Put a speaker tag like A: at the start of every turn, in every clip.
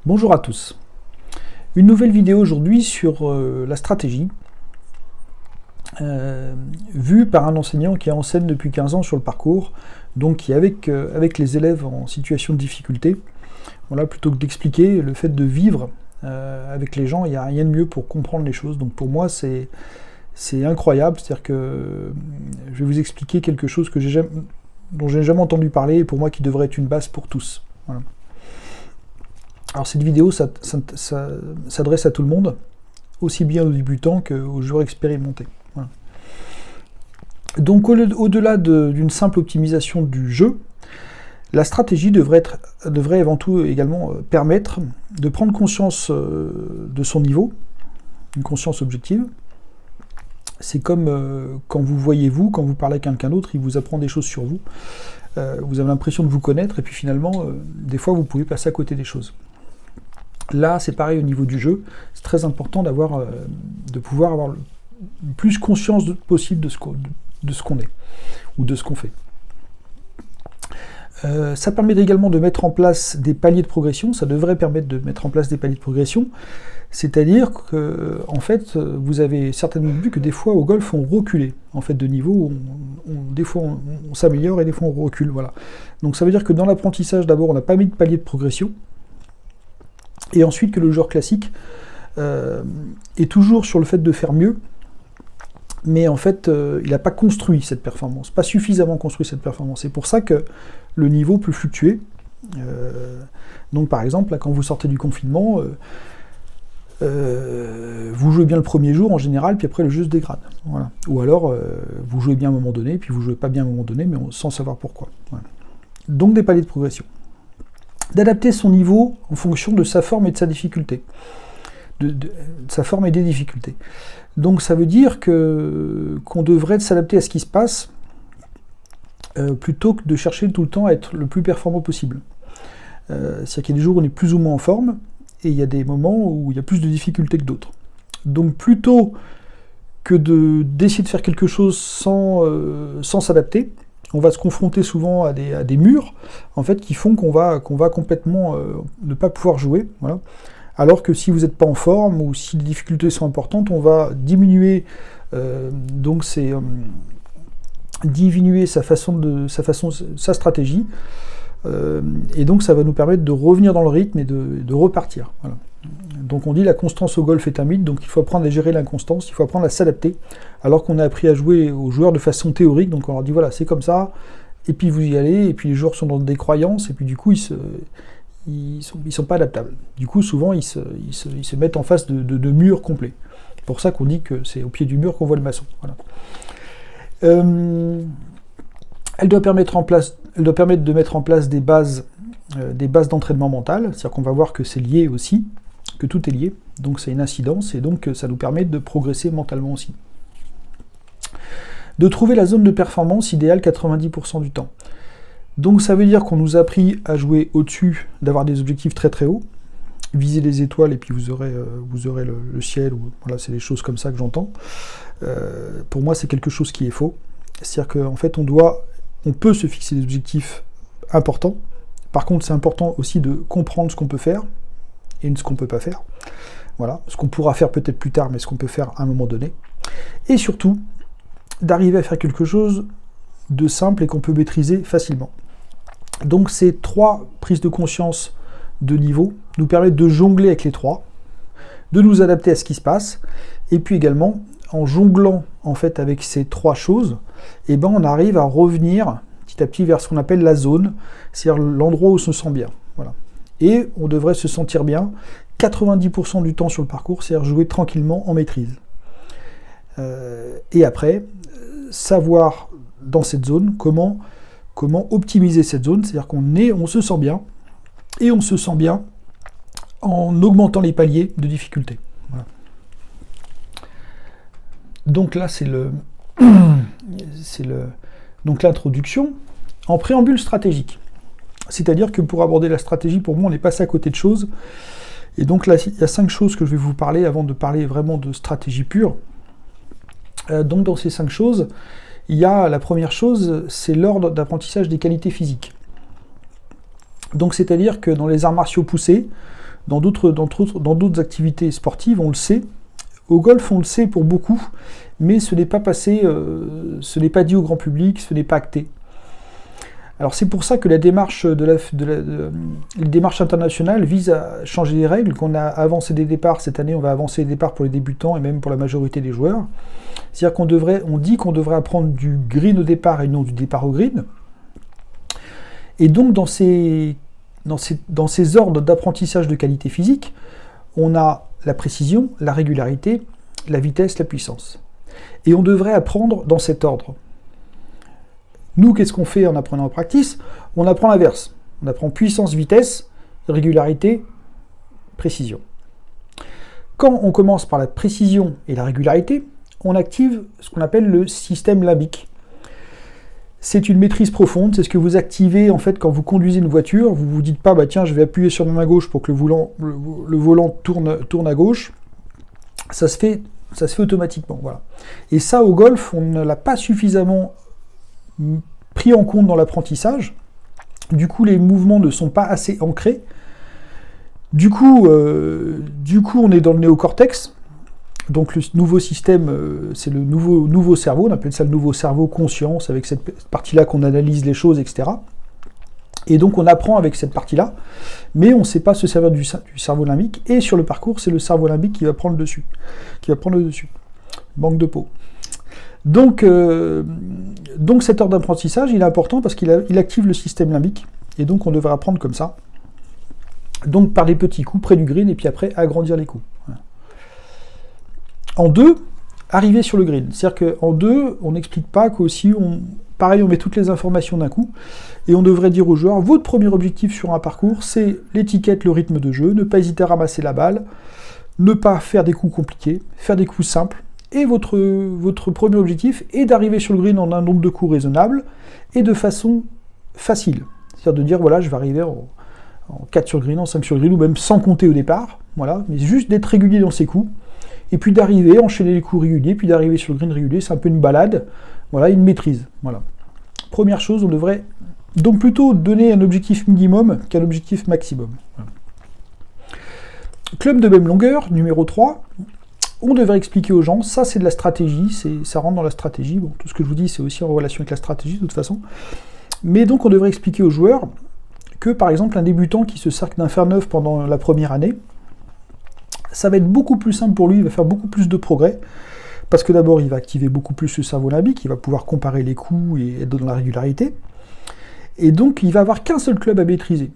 A: Bonjour à tous. Une nouvelle vidéo aujourd'hui sur la stratégie, vue par un enseignant qui enseigne depuis 15 ans sur le parcours, donc qui est avec les élèves en situation de difficulté. Voilà, plutôt que d'expliquer, le fait de vivre avec les gens, il n'y a rien de mieux pour comprendre les choses. Donc pour moi, c'est incroyable, c'est-à-dire que je vais vous expliquer quelque chose dont j'ai jamais entendu parler, et pour moi qui devrait être une base pour tous. Voilà. Alors cette vidéo s'adresse à tout le monde, aussi bien aux débutants qu'aux joueurs expérimentés. Voilà. Donc au-delà d'une simple optimisation du jeu, la stratégie devrait avant tout également permettre de prendre conscience de son niveau, une conscience objective. C'est comme quand vous parlez à quelqu'un d'autre, il vous apprend des choses sur vous, vous avez l'impression de vous connaître, et puis finalement, des fois vous pouvez passer à côté des choses. Là, c'est pareil au niveau du jeu, c'est très important de pouvoir avoir le plus conscience possible de ce qu'on est, ou de ce qu'on fait. Ça permet également de mettre en place des paliers de progression, ça devrait permettre de mettre en place des paliers de progression, c'est-à-dire que, en fait, vous avez certainement vu que des fois au golf on reculait, en fait, de niveau, des fois on s'améliore et des fois on recule, voilà. Donc ça veut dire que dans l'apprentissage, d'abord, on n'a pas mis de palier de progression, et ensuite que le joueur classique est toujours sur le fait de faire mieux, mais en fait, il n'a pas construit cette performance, pas suffisamment construit cette performance. C'est pour ça que le niveau peut fluctuer. Donc par exemple, là, quand vous sortez du confinement, vous jouez bien le premier jour en général, puis après le jeu se dégrade. Voilà. Ou alors, vous jouez bien à un moment donné, puis vous jouez pas bien à un moment donné, mais sans savoir pourquoi. Voilà. Donc des paliers de progression. D'adapter son niveau en fonction de sa forme et de sa difficulté. De sa forme et des difficultés. Donc ça veut dire qu'on devrait s'adapter à ce qui se passe plutôt que de chercher tout le temps à être le plus performant possible. C'est-à-dire qu'il y a des jours où on est plus ou moins en forme, et il y a des moments où il y a plus de difficultés que d'autres. Donc plutôt que d'essayer de faire quelque chose sans s'adapter, on va se confronter souvent à des murs, en fait, qui font qu'on va complètement ne pas pouvoir jouer. Voilà. Alors que si vous n'êtes pas en forme, ou si les difficultés sont importantes, on va diminuer sa stratégie, et donc ça va nous permettre de revenir dans le rythme et de repartir. Voilà. Donc on dit la constance au golf est un mythe, donc il faut apprendre à gérer l'inconstance, il faut apprendre à s'adapter, alors qu'on a appris à jouer aux joueurs de façon théorique, donc on leur dit voilà, c'est comme ça, et puis vous y allez, et puis les joueurs sont dans des croyances, et puis du coup ils sont pas adaptables. Du coup souvent ils se mettent en face de murs complets. C'est pour ça qu'on dit que c'est au pied du mur qu'on voit le maçon. Voilà. Elle doit permettre de mettre en place des bases d'entraînement mental, c'est-à-dire qu'on va voir que c'est lié aussi, que tout est lié, donc c'est une incidence, et donc ça nous permet de progresser mentalement aussi. De trouver la zone de performance idéale 90% du temps. Donc ça veut dire qu'on nous a appris à jouer au-dessus, d'avoir des objectifs très très hauts, viser les étoiles, et puis vous aurez le ciel, ou voilà, c'est des choses comme ça que j'entends. Pour moi, c'est quelque chose qui est faux. C'est-à-dire qu'en fait, on peut se fixer des objectifs importants. Par contre, c'est important aussi de comprendre ce qu'on peut faire et ce qu'on ne peut pas faire. Voilà, ce qu'on pourra faire peut-être plus tard, mais ce qu'on peut faire à un moment donné. Et surtout, d'arriver à faire quelque chose de simple et qu'on peut maîtriser facilement. Donc ces 3 prises de conscience de niveau nous permettent de jongler avec les 3, de nous adapter à ce qui se passe, et puis également, en jonglant en fait avec ces 3 choses, on arrive à revenir petit à petit vers ce qu'on appelle la zone, c'est-à-dire l'endroit où on se sent bien. Voilà. Et on devrait se sentir bien 90% du temps sur le parcours, c'est-à-dire jouer tranquillement en maîtrise. Et après, savoir dans cette zone comment optimiser cette zone, c'est-à-dire on se sent bien, et on se sent bien en augmentant les paliers de difficulté. Voilà. Donc là, c'est donc l'introduction en préambule stratégique. C'est-à-dire que pour aborder la stratégie, pour moi, on est passé à côté de choses. Et donc là, il y a 5 choses que je vais vous parler avant de parler vraiment de stratégie pure. Donc dans ces 5 choses, il y a la première chose, c'est l'ordre d'apprentissage des qualités physiques. Donc c'est-à-dire que dans les arts martiaux poussés, dans d'autres activités sportives, on le sait. Au golf, on le sait pour beaucoup, mais ce n'est pas passé, ce n'est pas dit au grand public, ce n'est pas acté. Alors c'est pour ça que la démarche les démarches internationales vise à changer les règles, qu'on a avancé des départs cette année, on va avancer les départs pour les débutants et même pour la majorité des joueurs. C'est-à-dire on dit qu'on devrait apprendre du green au départ et non du départ au green. Et donc dans ces ordres d'apprentissage de qualité physique, on a la précision, la régularité, la vitesse, la puissance. Et on devrait apprendre dans cet ordre. Nous, qu'est-ce qu'on fait en apprenant en practice? On apprend l'inverse. On apprend puissance, vitesse, régularité, précision. Quand on commence par la précision et la régularité, on active ce qu'on appelle le système limbique. C'est une maîtrise profonde, c'est ce que vous activez en fait quand vous conduisez une voiture. Vous ne vous dites pas, bah tiens, je vais appuyer sur ma main gauche pour que le volant tourne à gauche. Ça se fait automatiquement. Voilà. Et ça, au golf, on ne l'a pas suffisamment pris en compte dans l'apprentissage. Du coup, les mouvements ne sont pas assez ancrés. Du coup, on est dans le néocortex. Donc le nouveau système, c'est le nouveau cerveau, on appelle ça le nouveau cerveau conscience, avec cette partie-là qu'on analyse les choses, etc. Et donc on apprend avec cette partie-là, mais on ne sait pas se servir du cerveau limbique, et sur le parcours, c'est le cerveau limbique qui va prendre le dessus. Manque de peau. Donc cet ordre d'apprentissage, il est important parce qu'il active le système limbique, et donc on devrait apprendre comme ça. Donc par des petits coups près du green, et puis après agrandir les coups. Voilà. En 2, arriver sur le green. C'est-à-dire qu'en 2, on n'explique pas qu'aussi, pareil, on met toutes les informations d'un coup, et on devrait dire aux joueurs, votre premier objectif sur un parcours, c'est l'étiquette, le rythme de jeu, ne pas hésiter à ramasser la balle, ne pas faire des coups compliqués, faire des coups simples, et votre premier objectif est d'arriver sur le green en un nombre de coups raisonnable, et de façon facile. C'est-à-dire de dire, voilà, je vais arriver en 4 sur le green, en 5 sur le green, ou même sans compter au départ, voilà, mais juste d'être régulier dans ses coups, et puis d'arriver, enchaîner les coups réguliers, puis d'arriver sur le green régulier, c'est un peu une balade, voilà, une maîtrise. Voilà. Première chose, on devrait donc plutôt donner un objectif minimum qu'un objectif maximum. Voilà. Club de même longueur, numéro 3, on devrait expliquer aux gens, ça c'est de la stratégie, ça rentre dans la stratégie, bon, tout ce que je vous dis c'est aussi en relation avec la stratégie de toute façon, mais donc on devrait expliquer aux joueurs que par exemple un débutant qui se sert d'un fer neuf pendant la première année, ça va être beaucoup plus simple pour lui, il va faire beaucoup plus de progrès, parce que d'abord il va activer beaucoup plus le cerveau limbique, il va pouvoir comparer les coups et être dans la régularité, et donc il va avoir qu'un seul club à maîtriser.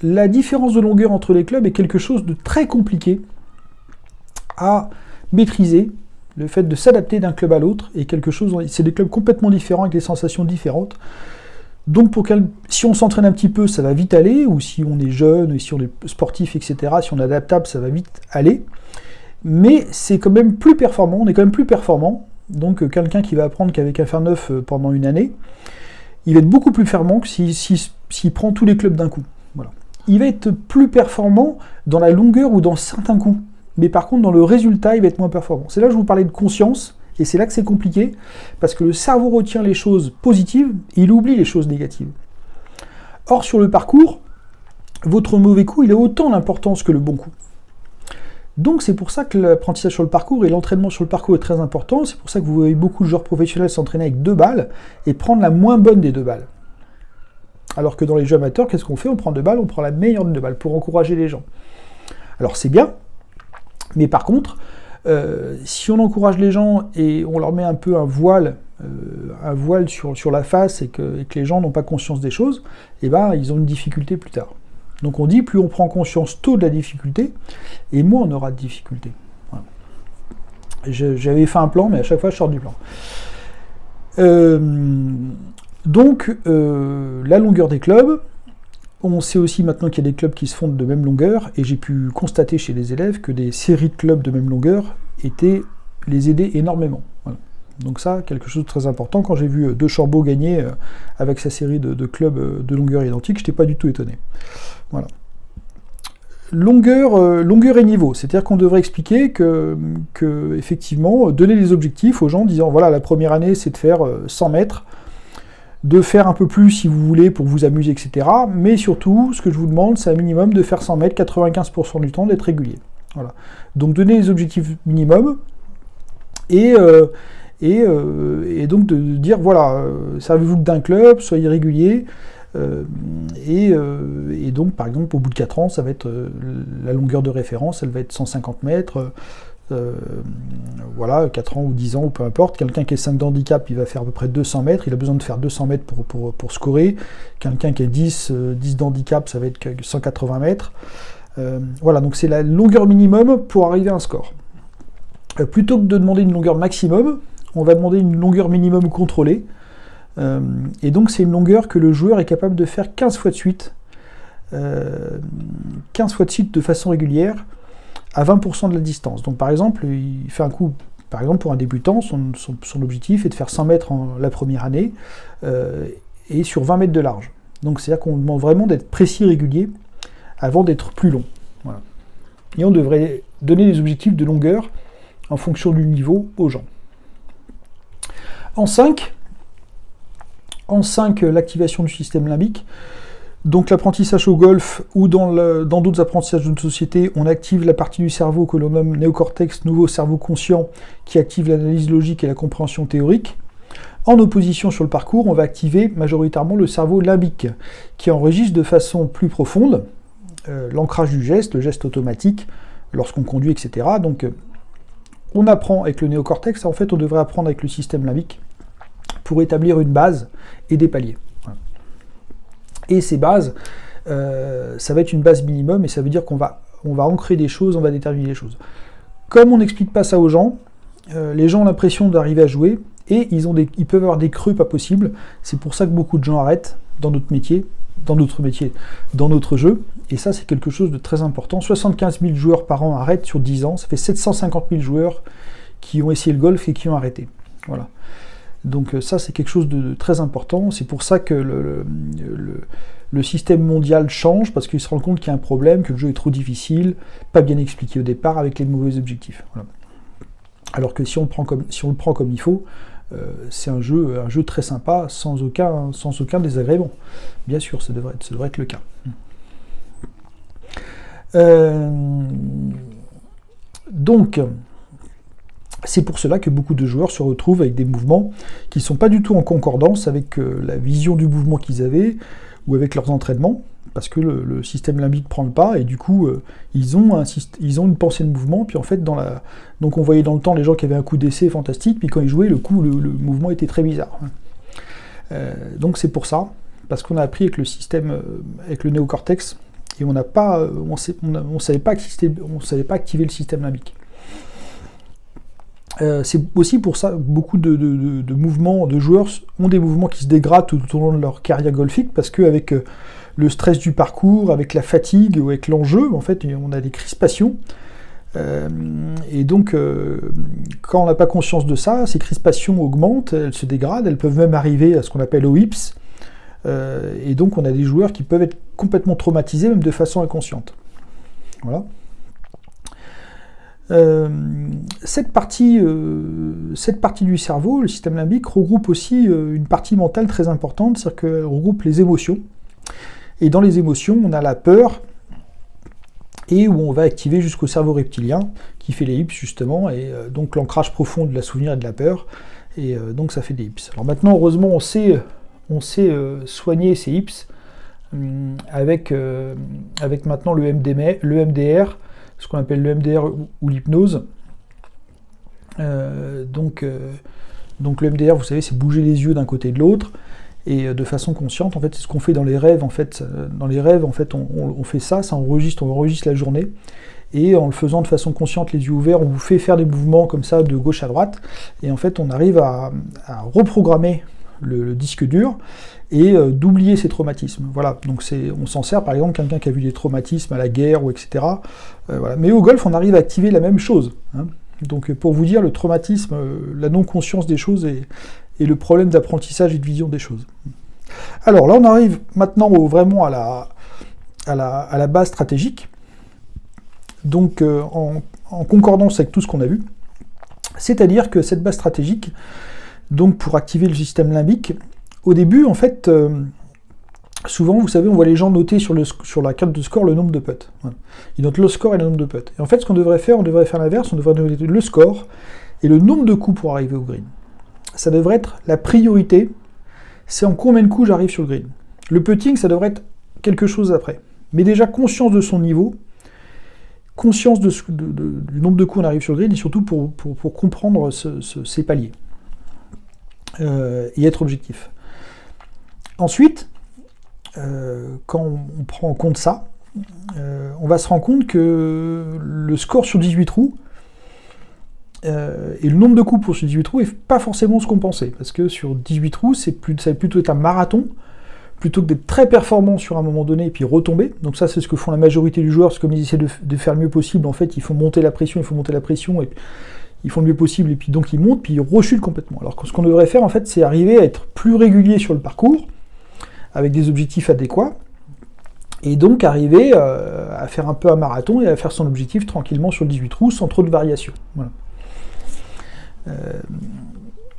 A: La différence de longueur entre les clubs est quelque chose de très compliqué à maîtriser, le fait de s'adapter d'un club à l'autre, est quelque chose, c'est des clubs complètement différents, avec des sensations différentes. Donc si on s'entraîne un petit peu, ça va vite aller, ou si on est jeune, si on est sportif, etc., si on est adaptable, ça va vite aller. Mais c'est quand même plus performant, on est quand même plus performant. Donc quelqu'un qui va apprendre qu'avec un fer neuf pendant une année, il va être beaucoup plus performant que s'il prend tous les clubs d'un coup. Voilà. Il va être plus performant dans la longueur ou dans certains coups. Mais par contre, dans le résultat, il va être moins performant. C'est là que je vous parlais de conscience. Et c'est là que c'est compliqué, parce que le cerveau retient les choses positives, et il oublie les choses négatives. Or, sur le parcours, votre mauvais coup, il a autant d'importance que le bon coup. Donc c'est pour ça que l'apprentissage sur le parcours et l'entraînement sur le parcours est très important, c'est pour ça que vous voyez beaucoup de joueurs professionnels s'entraîner avec 2 balles, et prendre la moins bonne des 2 balles. Alors que dans les jeux amateurs, qu'est-ce qu'on fait? On prend 2 balles, on prend la meilleure des 2 balles, pour encourager les gens. Alors c'est bien, mais par contre, si on encourage les gens et on leur met un peu un voile sur la face et que les gens n'ont pas conscience des choses, eh ben, ils ont une difficulté plus tard. Donc on dit, plus on prend conscience tôt de la difficulté, et moins on aura de difficultés. Voilà. J'avais fait un plan, mais à chaque fois je sors du plan. Donc la longueur des clubs, on sait aussi maintenant qu'il y a des clubs qui se fondent de même longueur, et j'ai pu constater chez les élèves que des séries de clubs de même longueur les aidaient énormément. Voilà. Donc ça, quelque chose de très important. Quand j'ai vu De Chambaud gagner avec sa série de clubs de longueur identique, je n'étais pas du tout étonné. Voilà. Longueur et niveau, c'est-à-dire qu'on devrait expliquer que effectivement, donner les objectifs aux gens, disant voilà, la première année c'est de faire 100 mètres, de faire un peu plus si vous voulez pour vous amuser, etc. Mais surtout, ce que je vous demande, c'est un minimum de faire 100 mètres 95% du temps, d'être régulier. Voilà. Donc donner les objectifs minimums et donc de dire, voilà, servez-vous que d'un club, soyez régulier, et donc par exemple au bout de 4 ans, ça va être la longueur de référence, elle va être 150 mètres, voilà, 4 ans ou 10 ans, ou peu importe. Quelqu'un qui a 5 d'handicap, il va faire à peu près 200 mètres, il a besoin de faire 200 mètres pour scorer. Quelqu'un qui a 10 d'handicap, ça va être 180 mètres. Voilà, donc c'est la longueur minimum pour arriver à un score. Plutôt que de demander une longueur maximum, on va demander une longueur minimum contrôlée. Et donc c'est une longueur que le joueur est capable de faire 15 fois de suite. 15 fois de suite de façon régulière, à 20% de la distance. Donc par exemple, il fait un coup, par exemple pour un débutant, son objectif est de faire 100 mètres la première année, et sur 20 mètres de large. Donc c'est-à-dire qu'on demande vraiment d'être précis, régulier, avant d'être plus long. Voilà. Et on devrait donner des objectifs de longueur en fonction du niveau aux gens. En 5, l'activation du système limbique. Donc l'apprentissage au golf ou dans d'autres apprentissages de notre société, on active la partie du cerveau que l'on nomme néocortex, nouveau cerveau conscient, qui active l'analyse logique et la compréhension théorique. En opposition sur le parcours, on va activer majoritairement le cerveau limbique, qui enregistre de façon plus profonde l'ancrage du geste, le geste automatique, lorsqu'on conduit, etc. Donc on apprend avec le néocortex, en fait on devrait apprendre avec le système limbique pour établir une base et des paliers. Et ces bases, ça va être une base minimum, et ça veut dire qu'on va ancrer des choses, on va déterminer les choses. Comme on n'explique pas ça aux gens, les gens ont l'impression d'arriver à jouer, et ils peuvent avoir des creux pas possibles. C'est pour ça que beaucoup de gens arrêtent dans notre métier, dans notre jeu, et ça c'est quelque chose de très important. 75 000 joueurs par an arrêtent sur 10 ans, ça fait 750 000 joueurs qui ont essayé le golf et qui ont arrêté. Voilà. Donc ça c'est quelque chose de très important, c'est pour ça que le système mondial change, parce qu'il se rend compte qu'il y a un problème, que le jeu est trop difficile, pas bien expliqué au départ, avec les mauvais objectifs. Voilà. Alors que si on le prend comme il faut, c'est un jeu très sympa, sans aucun désagrément. Bien sûr, ça devrait être le cas. Donc, c'est pour cela que beaucoup de joueurs se retrouvent avec des mouvements qui ne sont pas du tout en concordance avec la vision du mouvement qu'ils avaient, ou avec leurs entraînements, parce que le système limbique prend le pas, et du coup, ils ont une pensée de mouvement, puis en fait, donc on voyait dans le temps les gens qui avaient un coup d'essai fantastique, puis quand ils jouaient, le mouvement était très bizarre. Donc c'est pour ça, parce qu'on a appris avec le système, avec le néocortex, et on savait pas activer le système limbique. C'est aussi pour ça que beaucoup de mouvements, de joueurs ont des mouvements qui se dégradent tout au long de leur carrière golfique, parce qu'avec le stress du parcours, avec la fatigue ou avec l'enjeu, en fait, on a des crispations. Et donc, quand on n'a pas conscience de ça, ces crispations augmentent, elles se dégradent, elles peuvent même arriver à ce qu'on appelle au hips. Et donc, on a des joueurs qui peuvent être complètement traumatisés, même de façon inconsciente. Voilà. Cette partie du cerveau, le système limbique, regroupe aussi une partie mentale très importante, c'est-à-dire qu'elle regroupe les émotions. Et dans les émotions, on a la peur, et où on va activer jusqu'au cerveau reptilien, qui fait les hips justement, et donc l'ancrage profond de la souvenir et de la peur, et donc ça fait des hips. Alors maintenant, heureusement, on sait soigner ces hips avec maintenant le MDR, ce qu'on appelle le MDR ou l'hypnose. Donc le MDR, vous savez, c'est bouger les yeux d'un côté et de l'autre, et de façon consciente. En fait, c'est ce qu'on fait dans les rêves. En fait, on fait ça, on enregistre la journée, et en le faisant de façon consciente, les yeux ouverts, on vous fait faire des mouvements comme ça de gauche à droite, et en fait, on arrive à reprogrammer le disque dur et d'oublier ces traumatismes. Voilà, donc on s'en sert, par exemple, quelqu'un qui a vu des traumatismes à la guerre, ou etc. Voilà. Mais au golf, on arrive à activer la même chose. Hein. Donc pour vous dire, le traumatisme, la non-conscience des choses et le problème d'apprentissage et de vision des choses. Alors là, on arrive maintenant vraiment à la base stratégique, donc en concordance avec tout ce qu'on a vu, c'est-à-dire que cette base stratégique, donc pour activer le système limbique, au début, en fait, souvent, vous savez, on voit les gens noter sur la carte de score le nombre de putts. Voilà. Ils notent le score et le nombre de putts. Et en fait, ce qu'on devrait faire, on devrait faire l'inverse, on devrait noter le score et le nombre de coups pour arriver au green. Ça devrait être la priorité, c'est en combien de coups j'arrive sur le green. Le putting, ça devrait être quelque chose après. Mais déjà, conscience de son niveau, conscience du nombre de coups on arrive sur le green, et surtout pour comprendre ces paliers. Et être objectif. Ensuite, quand on prend en compte ça, on va se rendre compte que le score sur 18 trous et le nombre de coups pour sur 18 trous n'est pas forcément ce qu'on pensait, parce que sur 18 trous, ça va plutôt être un marathon, plutôt que d'être très performant sur un moment donné et puis retomber. Donc ça, c'est ce que font la majorité du joueur, parce que comme ils essaient de faire le mieux possible, en fait, ils font monter la pression, et ils font le mieux possible, et puis donc ils montent, puis ils rechutent complètement. Alors que ce qu'on devrait faire, en fait, c'est arriver à être plus régulier sur le parcours, avec des objectifs adéquats, et donc arriver à faire un peu un marathon et à faire son objectif tranquillement sur le 18 trous, sans trop de variations. Voilà.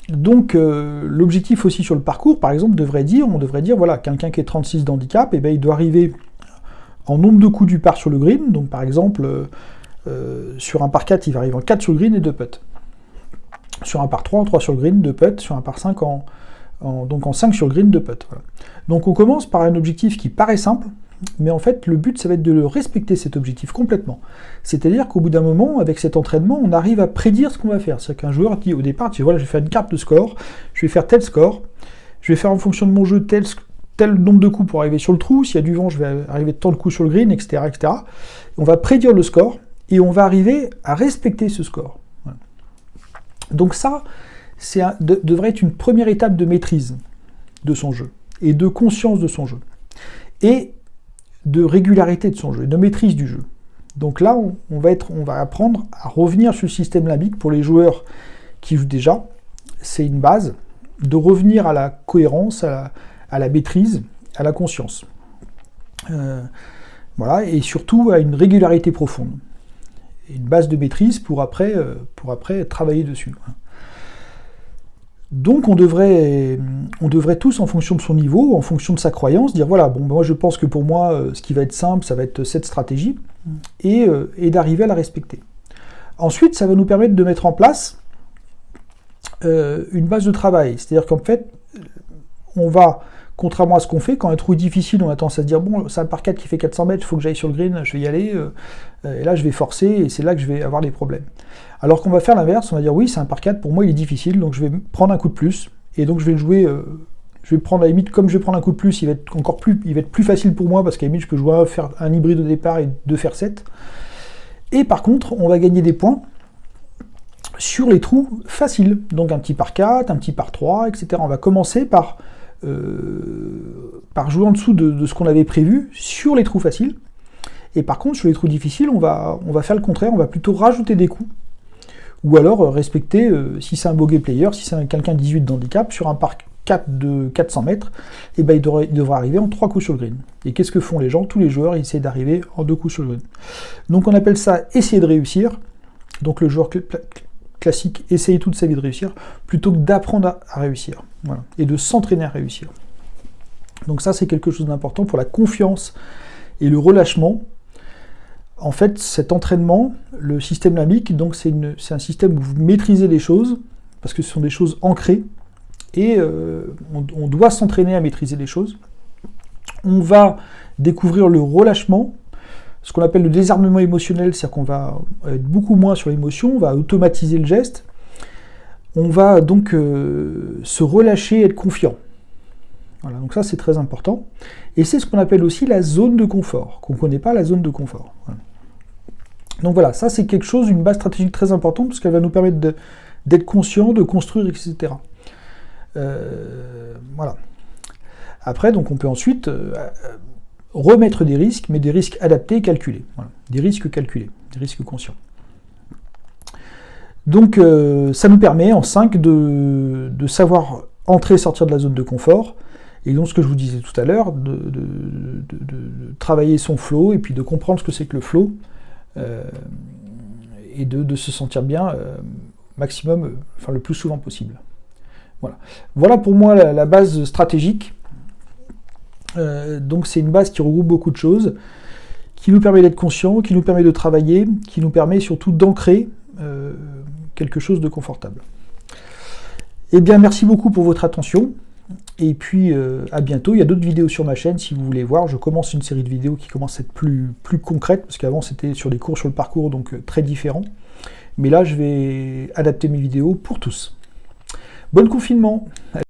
A: Donc l'objectif aussi sur le parcours, par exemple, on devrait dire, voilà, quelqu'un qui est 36 d'handicap, et ben, il doit arriver en nombre de coups du par sur le green, donc par exemple, sur un par 4, il va arriver en 4 sur le green et 2 putts. Sur un par 3, en 3 sur le green, 2 putts, sur un par 5, donc en 5 sur le green, 2 putts. Voilà. Donc on commence par un objectif qui paraît simple, mais en fait, le but, ça va être de le respecter, cet objectif, complètement. C'est-à-dire qu'au bout d'un moment, avec cet entraînement, on arrive à prédire ce qu'on va faire. C'est-à-dire qu'un joueur dit au départ, voilà, je vais faire une carte de score, je vais faire tel score, je vais faire en fonction de mon jeu tel nombre de coups pour arriver sur le trou, s'il y a du vent, je vais arriver de tant de coups sur le green, etc., etc. On va prédire le score, et on va arriver à respecter ce score. Voilà. Donc ça, devrait être une première étape de maîtrise de son jeu, et de conscience de son jeu. Et de régularité de son jeu, de maîtrise du jeu. Donc là, on va apprendre à revenir sur le système limbique pour les joueurs qui jouent déjà. C'est une base de revenir à la cohérence, à la maîtrise, à la conscience. Voilà, et surtout à une régularité profonde. Et une base de maîtrise pour après travailler dessus. Donc on devrait tous, en fonction de son niveau, en fonction de sa croyance, dire voilà, bon, moi je pense que pour moi, ce qui va être simple, ça va être cette stratégie, et d'arriver à la respecter. Ensuite, ça va nous permettre de mettre en place une base de travail. C'est-à-dire qu'en fait, on va, contrairement à ce qu'on fait, quand un trou est difficile, on a tendance à se dire bon, c'est un par 4 qui fait 400 mètres, il faut que j'aille sur le green, je vais y aller, et là je vais forcer, et c'est là que je vais avoir les problèmes. Alors qu'on va faire l'inverse, on va dire oui, c'est un par 4, pour moi il est difficile, donc je vais prendre un coup de plus, et donc je vais le jouer, je vais prendre à la limite, comme je vais prendre un coup de plus, il va être plus facile pour moi, parce qu'à la limite je peux jouer faire un hybride au départ et 2 faire 7. Et par contre, on va gagner des points sur les trous faciles, donc un petit par 4, un petit par 3, etc. On va commencer par jouer en dessous de ce qu'on avait prévu sur les trous faciles, et par contre sur les trous difficiles, on va faire le contraire, on va plutôt rajouter des coups, ou alors respecter, si c'est un bogey player, si c'est quelqu'un de 18 d'handicap, sur un par 4 de 400 mètres, et ben il devra arriver en 3 coups sur le green. Et qu'est-ce que font les gens? Tous les joueurs, ils essaient d'arriver en 2 coups sur le green. Donc on appelle ça essayer de réussir. Donc le joueur classique essaye toute sa vie de réussir, plutôt que d'apprendre à réussir. Voilà. Et de s'entraîner à réussir. Donc ça, c'est quelque chose d'important pour la confiance et le relâchement. En fait, cet entraînement, le système limbique, donc c'est un système où vous maîtrisez les choses, parce que ce sont des choses ancrées, et on doit s'entraîner à maîtriser les choses. On va découvrir le relâchement, ce qu'on appelle le désarmement émotionnel, c'est-à-dire qu'on va être beaucoup moins sur l'émotion, on va automatiser le geste, on va donc se relâcher, être confiant. Voilà, donc ça c'est très important. Et c'est ce qu'on appelle aussi la zone de confort, qu'on ne connaît pas, la zone de confort. Voilà. Donc voilà, ça c'est quelque chose, une base stratégique très importante, parce qu'elle va nous permettre d'être conscient, de construire, etc. Voilà. Après, donc on peut ensuite remettre des risques, mais des risques adaptés et calculés. Voilà. Des risques calculés, des risques conscients. Donc ça nous permet en 5 de savoir entrer et sortir de la zone de confort, et donc ce que je vous disais tout à l'heure, de travailler son flow, et puis de comprendre ce que c'est que le flow, et de se sentir bien maximum, enfin le plus souvent possible. Voilà pour moi la base stratégique. Donc c'est une base qui regroupe beaucoup de choses, qui nous permet d'être conscient, qui nous permet de travailler, qui nous permet surtout d'ancrer quelque chose de confortable. Eh bien, merci beaucoup pour votre attention, et puis à bientôt. Il y a d'autres vidéos sur ma chaîne si vous voulez voir. Je commence une série de vidéos qui commence à être plus concrète, parce qu'avant c'était sur des cours sur le parcours, donc très différent. Mais là, je vais adapter mes vidéos pour tous. Bon confinement!